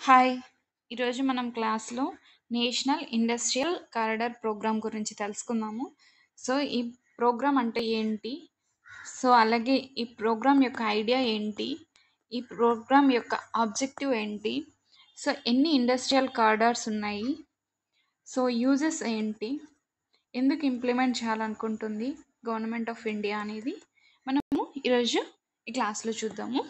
Hi! ఈరోజు మనం క్లాస్‌లో నేషనల్ ఇండస్ట్రియల్ కారిడార్ ప్రోగ్రామ్ గురించి తెలుసుకుందాము. సో, ఈ ప్రోగ్రామ్ అంటే ఏంటి? సో, అలాగే ఈ ప్రోగ్రామ్ యొక్క ఐడియా ఏంటి? ఈ ప్రోగ్రామ్ యొక్క ఆబ్జెక్టివ్ ఏంటి? సో, ఎన్ని ఇండస్ట్రియల్ కారిడార్స్ ఉన్నాయి? సో, యూజెస్ ఏంటి? ఎందుకు ఇంప్లిమెంట్ చేయాలనుకుంటుంది గవర్నమెంట్ ఆఫ్ ఇండియా అనేది మనము ఈరోజు ఈ క్లాస్‌లో చూద్దాము.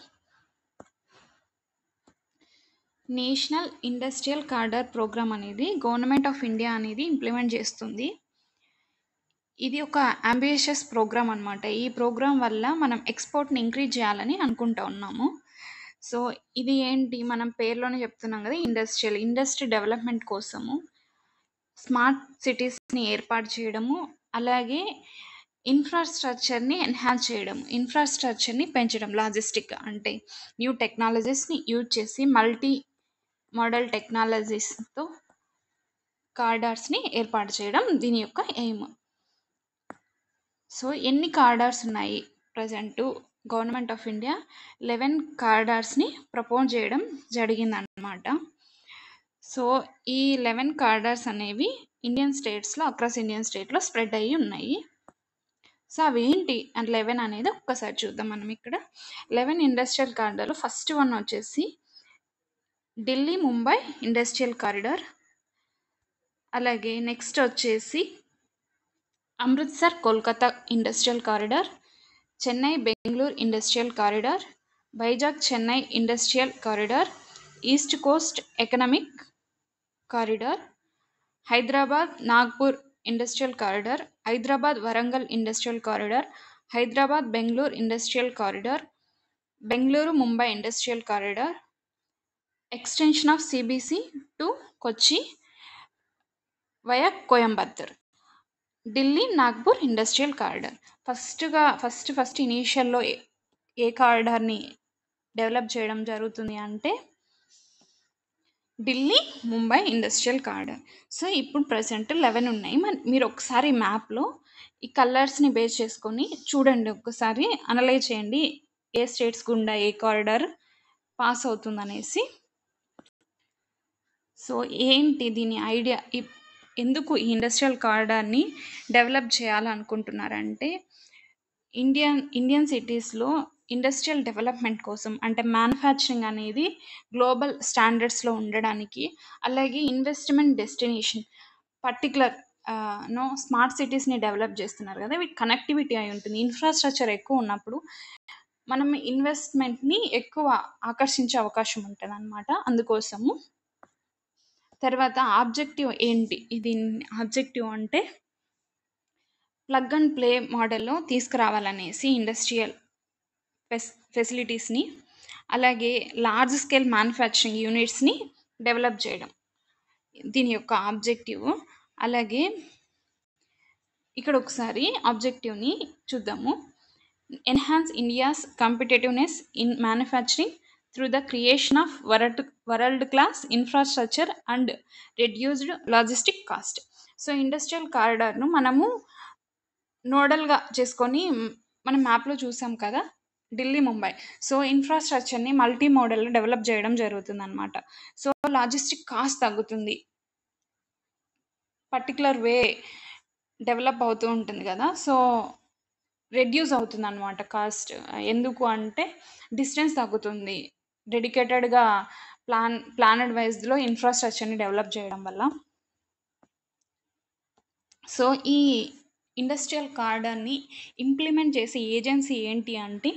నేషనల్ ఇండస్ట్రియల్ కారిడార్ ప్రోగ్రామ్ అనేది గవర్నమెంట్ ఆఫ్ ఇండియా అనేది ఇంప్లిమెంట్ చేస్తుంది. ఇది ఒక అంబిషియస్ ప్రోగ్రామ్ అనమాట. ఈ ప్రోగ్రామ్ వల్ల మనం ఎక్స్‌పోర్ట్‌ని ఇంక్రీజ్ చేయాలని అనుకుంటా ఉన్నాము. సో, ఇది ఏంటి మనం పేరులోనే చెప్తున్నాం కదా! ఇండస్ట్రీ డెవలప్‌మెంట్ కోసము స్మార్ట్ సిటీస్‌ని ఏర్పాటు చేయడము, అలాగే ఇన్‌ఫ్రాస్ట్రక్చర్‌ని ఎన్హాన్స్ చేయడం. ఇన్‌ఫ్రాస్ట్రక్చర్‌ని పెంచడం లాజిస్టిక్ అంటే న్యూ టెక్నాలజీస్‌ని యూజ్ చేసి మల్టీ మోడల్ టెక్నాలజీస్‌తో కారిడార్స్‌ని ఏర్పాటు చేయడం దీని యొక్క ఎయిమ్. సో, ఎన్ని కారిడార్స్ ఉన్నాయి ప్రెజెంటు గవర్నమెంట్ ఆఫ్ ఇండియా 11 కారిడార్స్‌ని ప్రపోజ్ చేయడం జరిగిందనమాట. సో, ఈ 11 కారిడార్స్ అనేవి అక్రాస్ ఇండియన్ స్టేట్‌లో స్ప్రెడ్ అయ్యి ఉన్నాయి. సో, అవేంటి 11 అనేది ఒక్కసారి చూద్దాం మనం ఇక్కడ. 11 ఇండస్ట్రియల్ కారిడార్‌లో ఫస్ట్ వన్ వచ్చేసి ఢిల్లీ ముంబై ఇండస్ట్రియల్ కారిడార్. అలాగే నెక్స్ట్ వచ్చేసి Amritsar Kolkata industrial corridor, Chennai Bengaluru industrial corridor, Vizag Chennai industrial corridor, east coast economic corridor, Hyderabad Nagpur industrial corridor, Hyderabad Warangal industrial corridor, Hyderabad Bengaluru industrial corridor, Bengaluru Mumbai industrial corridor, extension of CBC to Kochi via Coimbatore, Delhi Nagpur industrial corridor. First ఇనీషియల్లో ఏ కారిడార్ని develop చేయడం జరుగుతుంది అంటే Delhi Mumbai industrial corridor. So, ఇప్పుడు present 11 ఉన్నాయి. మీరు ఒకసారి మ్యాప్లో ఈ కలర్స్ని బేస్ చేసుకొని చూడండి, ఒక్కసారి అనలైజ్ చేయండి ఏ స్టేట్స్ గుండా ఏ కారిడార్ పాస్ అవుతుందనేసి. సో, ఏంటి దీని ఐడియా? ఎందుకు ఈ ఇండస్ట్రియల్ కారిడార్ని డెవలప్ చేయాలనుకుంటున్నారంటే ఇండియన్ సిటీస్‌లో ఇండస్ట్రియల్ డెవలప్‌మెంట్ కోసం అంటే మ్యానుఫ్యాక్చరింగ్ అనేది గ్లోబల్ స్టాండర్డ్స్‌లో ఉండడానికి, అలాగే ఇన్వెస్ట్‌మెంట్ డెస్టినేషన్ పర్టిక్యులర్ స్మార్ట్ సిటీస్‌ని డెవలప్ చేస్తున్నారు కదా! వీటి కనెక్టివిటీ అయి ఉంటుంది. ఇన్‌ఫ్రాస్ట్రక్చర్ ఎక్కువ ఉన్నప్పుడు మనం ఇన్వెస్ట్‌మెంట్‌ని ఎక్కువ ఆకర్షించే అవకాశం ఉంటదనమాట. అందుకోసము. తర్వాత ఆబ్జెక్టివ్ ఏంటి? ఆబ్జెక్టివ్ అంటే ప్లగ్ అండ్ ప్లే మోడల్‌లో తీసుకురావాలనేసి ఇండస్ట్రియల్ ఫెసిలిటీస్‌ని, అలాగే లార్జ్ స్కేల్ మ్యానుఫ్యాక్చరింగ్ యూనిట్స్‌ని డెవలప్ చేయడం. దీని యొక్క ఆబ్జెక్టివ్. అలాగే ఇక్కడ ఒకసారి ఆబ్జెక్టివ్‌ని చూద్దాము. Enhance India's competitiveness in manufacturing through the creation of world class infrastructure and reduced logistic cost. So, industrial కారిడార్‌ను మనము నోడల్‌గా చేసుకొని మనం మ్యాప్‌లో చూసాం కదా! ఢిల్లీ, ముంబై. సో, ఇన్‌ఫ్రాస్ట్రక్చర్‌ని మల్టీ మోడల్‌లో డెవలప్ చేయడం జరుగుతుందనమాట. సో, లాజిస్టిక్ కాస్ట్ తగ్గుతుంది. పర్టిక్యులర్ వే డెవలప్ అవుతూ ఉంటుంది కదా! సో, రెడ్యూస్ అవుతుందనమాట కాస్ట్. ఎందుకు అంటే డిస్టెన్స్ తగ్గుతుంది. డెడికేటెడ్‌గా ప్లానెడ్ వైస్‌లో ఇన్‌ఫ్రాస్ట్రక్చర్‌ని డెవలప్ చేయడం వల్ల. సో, ఈ ఇండస్ట్రియల్ కారిడార్‌ని ఇంప్లిమెంట్ చేసే ఏజెన్సీ ఏంటి అంటే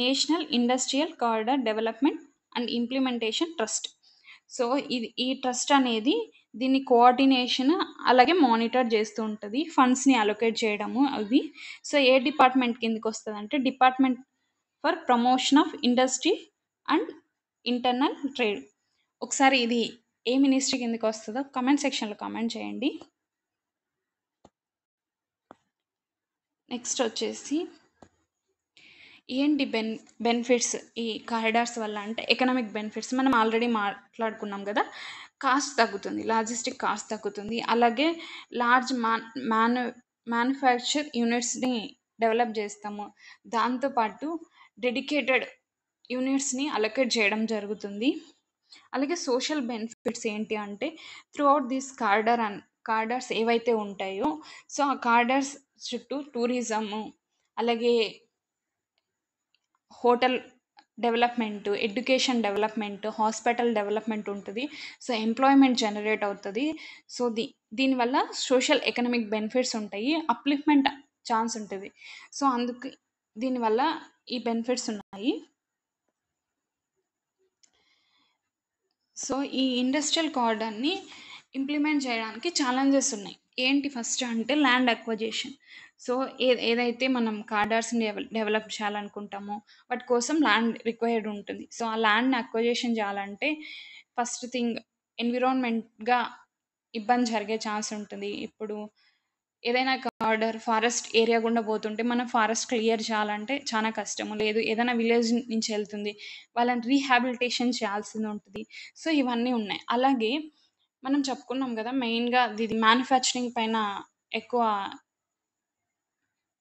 national industrial corridor development and implementation trust. So, ఈ ట్రస్ట్ అనేది దీన్ని కోఆర్డినేషన్ అలాగే మానిటర్ చేస్తూ ఉంటది. ఫండ్స్‌ని అలొకేట్ చేయడము అవి. సో, ఏ డిపార్ట్‌మెంట్ కిందకొస్తదంటే department for promotion of industry and internal trade. ఒకసారి ఇది ఏ మినిస్ట్రీ కిందకొస్తదో కామెంట్ సెక్షన్‌లో కామెంట్ చేయండి. నెక్స్ట్ వచ్చేసి ఏంటి బెనిఫిట్స్ ఈ కారిడార్స్ వల్ల అంటే ఎకనామిక్ బెనిఫిట్స్ మనం ఆల్రెడీ మాట్లాడుకున్నాం కదా! కాస్ట్ తగ్గుతుంది. లాజిస్టిక్ కాస్ట్ తగ్గుతుంది. అలాగే లార్జ్ మ్యానుఫ్యాక్చర్ యూనిట్స్‌ని డెవలప్ చేస్తాము. దాంతో పాటు డెడికేటెడ్ యూనిట్స్‌ని అలొకేట్ చేయడం జరుగుతుంది. అలాగే సోషల్ బెనిఫిట్స్ ఏంటి అంటే త్రూ అవుట్ దిస్ కార్డర్స్ ఏవైతే ఉంటాయో, సో ఆ కార్డర్స్ చుట్టూ టూరిజము, అలాగే hotel development, education development, hospital development ఉంటుంది. సో ఎంప్లాయ్మెంట్ జనరేట్ అవుతుంది. సో దీనివల్ల సోషల్ ఎకనామిక్ బెనిఫిట్స్ ఉంటాయి, అప్లిఫ్మెంట్ ఛాన్స్ ఉంటుంది. సో అందుకు దీనివల్ల ఈ బెనిఫిట్స్ ఉన్నాయి. సో ఈ ఇండస్ట్రియల్ కారిడార్ని ఇంప్లిమెంట్ చేయడానికి ఛాలెంజెస్ ఉన్నాయి. ఏంటి ఫస్ట్ అంటే ల్యాండ్ అక్వజిషన్. సో ఏదైతే మనం కారిడార్స్ని డెవలప్ చేయాలనుకుంటామో వాటి కోసం ల్యాండ్ రిక్వైర్డ్ ఉంటుంది. సో ఆ ల్యాండ్ని అక్వజిషన్ చేయాలంటే ఫస్ట్ థింగ్ ఎన్విరాన్మెంట్గా ఇబ్బంది జరిగే ఛాన్స్ ఉంటుంది. ఇప్పుడు ఏదైనా కారిడార్ ఫారెస్ట్ ఏరియా గుండా పోతుంటే మనం ఫారెస్ట్ క్లియర్ చేయాలంటే చాలా కష్టము. లేదు ఏదైనా విలేజ్ నుంచి వెళ్తుంది, వాళ్ళని రీహాబిలిటేషన్ చేయాల్సింది ఉంటుంది. సో ఇవన్నీ ఉన్నాయి. అలాగే మనం చెప్పుకున్నాం కదా, మెయిన్గా ఇది మ్యానుఫ్యాక్చరింగ్ పైన ఎక్కువ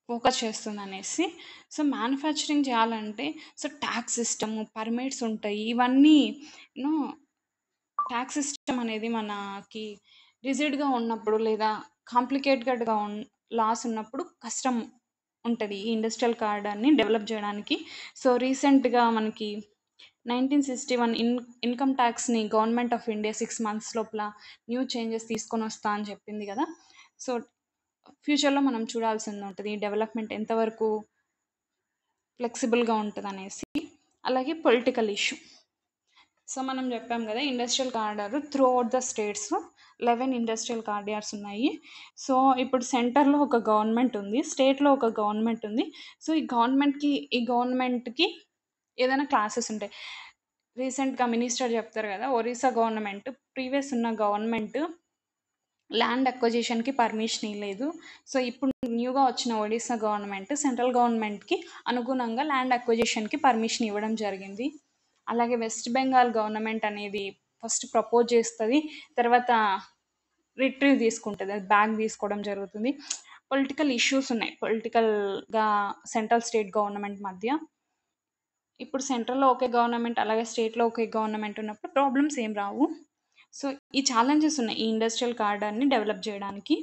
ఫోకస్ చేస్తుంది అనేసి. సో మ్యానుఫ్యాక్చరింగ్ చేయాలంటే సో ట్యాక్స్ సిస్టము, పర్మిట్స్ ఉంటాయి. ఇవన్నీ యూనో ట్యాక్స్ సిస్టమ్ అనేది మనకి రిజిడ్గా ఉన్నప్పుడు లేదా కాంప్లికేటెడ్గా లాస్ ఉన్నప్పుడు కష్టం ఉంటుంది ఈ ఇండస్ట్రియల్ కారిడార్ని డెవలప్ చేయడానికి. సో రీసెంట్గా మనకి 1961 ఇన్కమ్ ట్యాక్స్ని గవర్నమెంట్ ఆఫ్ ఇండియా 6 months లోపల న్యూ చేంజెస్ తీసుకొని వస్తా అని చెప్పింది కదా. సో ఫ్యూచర్లో మనం చూడాల్సింది ఉంటుంది ఈ డెవలప్మెంట్ ఎంతవరకు ఫ్లెక్సిబుల్గా ఉంటుంది అనేసి. అలాగే పొలిటికల్ ఇష్యూ. సో మనం చెప్పాం కదా industrial corridor through out the states 11 industrial corridors ఉన్నాయి. సో ఇప్పుడు సెంటర్లో ఒక గవర్నమెంట్ ఉంది, స్టేట్లో ఒక గవర్నమెంట్ ఉంది. సో ఈ గవర్నమెంట్కి ఏదైనా క్లాసెస్ ఉంటాయి. రీసెంట్గా మినిస్టర్ చెప్తారు కదా, ఒరిస్సా గవర్నమెంట్ ప్రీవియస్ ఉన్న గవర్నమెంట్ ల్యాండ్ అక్వజిషన్కి పర్మిషన్ ఇవ్వలేదు. సో ఇప్పుడు న్యూగా వచ్చిన ఒడిస్సా గవర్నమెంట్ సెంట్రల్ గవర్నమెంట్కి అనుగుణంగా ల్యాండ్ అక్వజిషన్కి పర్మిషన్ ఇవ్వడం జరిగింది. అలాగే వెస్ట్ బెంగాల్ గవర్నమెంట్ అనేది ఫస్ట్ ప్రపోజ్ చేస్తుంది, తర్వాత రిట్రీవ్ తీసుకుంటుంది, అది బ్యాక్ తీసుకోవడం జరుగుతుంది. పొలిటికల్ ఇష్యూస్ ఉన్నాయి పొలిటికల్గా సెంట్రల్ స్టేట్ గవర్నమెంట్ మధ్య. ఇప్పుడు సెంట్రల్లో ఒకే గవర్నమెంట్ అలాగే స్టేట్లో ఒకే గవర్నమెంట్ ఉన్నప్పుడు ప్రాబ్లమ్స్ ఏం రావు. సో ఈ ఛాలెంజెస్ ఉన్నాయి ఈ ఇండస్ట్రియల్ కారిడార్ని డెవలప్ చేయడానికి.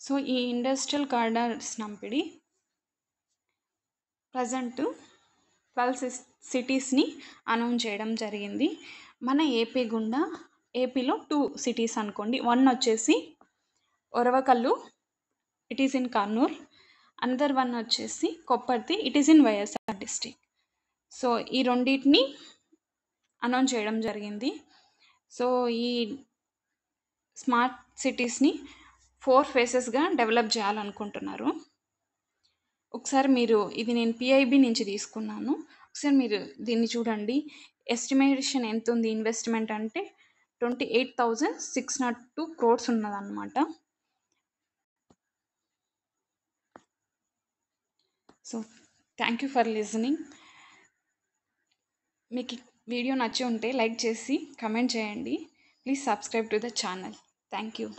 సో ఈ ఇండస్ట్రియల్ కారిడార్స్ నంపిడి ప్రజెంట్ 12 సిటీస్ని అనౌన్స్ చేయడం జరిగింది. మన ఏపీలో 2 cities అనుకోండి. 1 వచ్చేసి Oravakallu, it is in Kurnool. Another 1 వచ్చేసి Kopparthi, it is in YSR district. So ఈ రెండింటిని అనౌన్స్ చేయడం జరిగింది. సో ఈ స్మార్ట్ సిటీస్ని 4 phases డెవలప్ చేయాలనుకుంటున్నారు. ఒకసారి మీరు ఇది నేను పిఐబి నుంచి తీసుకున్నాను, ఒకసారి మీరు దీన్ని చూడండి. ఎస్టిమేషన్ ఎంత ఉంది ఇన్వెస్ట్మెంట్ అంటే 28,602 crores ఉన్నదన్నమాట. So thank you for listening. మీకు వీడియో నచ్చి ఉంటే లైక్ చేసి కమెంట్ చేయండి. Please subscribe to the channel. Thank you.